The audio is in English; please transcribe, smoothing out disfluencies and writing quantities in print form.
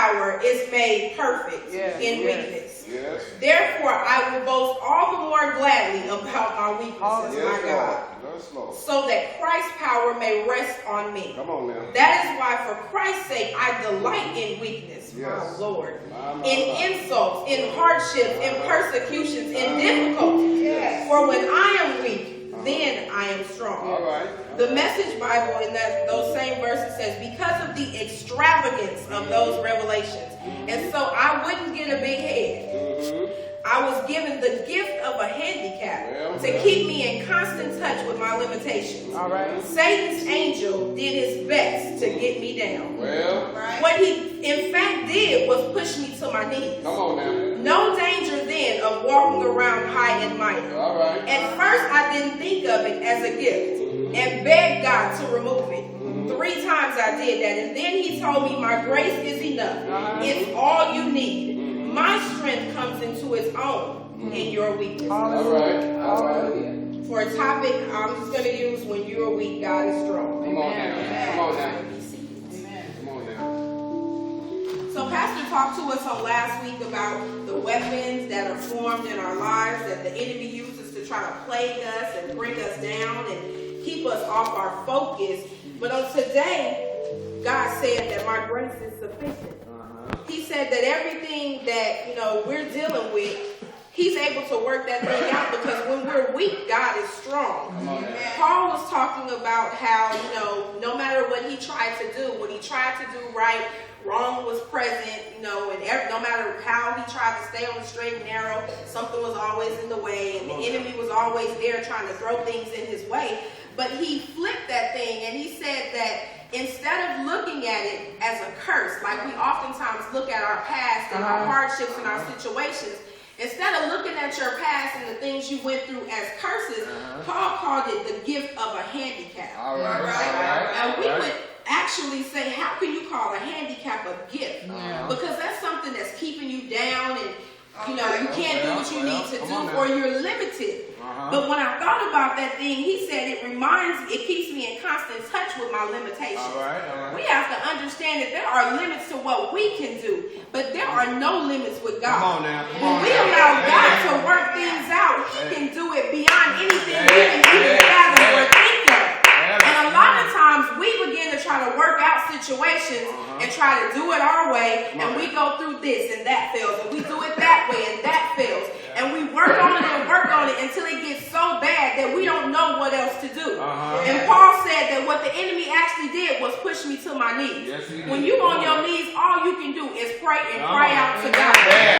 power is made perfect in weakness. Yes. Therefore, I will boast all the more gladly about my weaknesses, Yes, my God, yes, Lord. so that Christ's power may rest on me. Come on now. That is why, for Christ's sake, I delight in weakness, my Lord, in insults, in hardships, in persecutions, in difficulties. Yes. For when I am weak, then I am strong. All right. The Message Bible in those same verses says, because of the extravagance of those revelations, and so I wouldn't get a big head. I was given the gift of a handicap to keep me in constant touch with my limitations. All right. Satan's angel did his best to get me down. Well, What he in fact did was push me to my knees. come on now. No danger then of walking around high and mighty. All right. At first, I didn't think of it as a gift and begged God to remove it. 3 times I did that, and then he told me my grace is enough. It's all you need. My strength comes into its own in your weakness. All right. Hallelujah. For a topic I'm just going to use, when you are weak, God is strong. Come on now. Come on now. Amen. Come on now. So Pastor talked to us on last week about the weapons that are formed in our lives that the enemy uses to try to plague us and bring us down and keep us off our focus. But on today, God said that my grace is sufficient. He said that everything that, we're dealing with, he's able to work that thing out, because when we're weak, God is strong. Paul was talking about how, no matter what he tried to do, when he tried to do right, wrong was present, and no matter how he tried to stay on the straight and narrow, something was always in the way, and the enemy was always there trying to throw things in his way. But he flipped that thing, and he said that instead of looking at it as a curse, like we oftentimes look at our past and our hardships and our situations, instead of looking at your past and the things you went through as curses, Paul called it the gift of a handicap. All right. And we would actually say, how can you call a handicap a gift? Because that's something that's keeping you down, and you can't do what you need to do, or you're limited. But when I thought about that thing, he said it keeps me in constant touch with my limitations. All right. We have to understand that there are limits to what we can do, but there are no limits with God. Come on now. When we allow God to work things out, he can do it beyond anything we can even fathom or think of. And a lot of times we begin to try to work out situations and try to do it our way, and we go through this and that fails, and we do it that way and that fails, and we work on it until it gets so bad that we don't know what else to do. And Paul said that what the enemy actually did was push me to my knees. Yes, he did. When you're on your knees, all you can do is pray and cry out to God.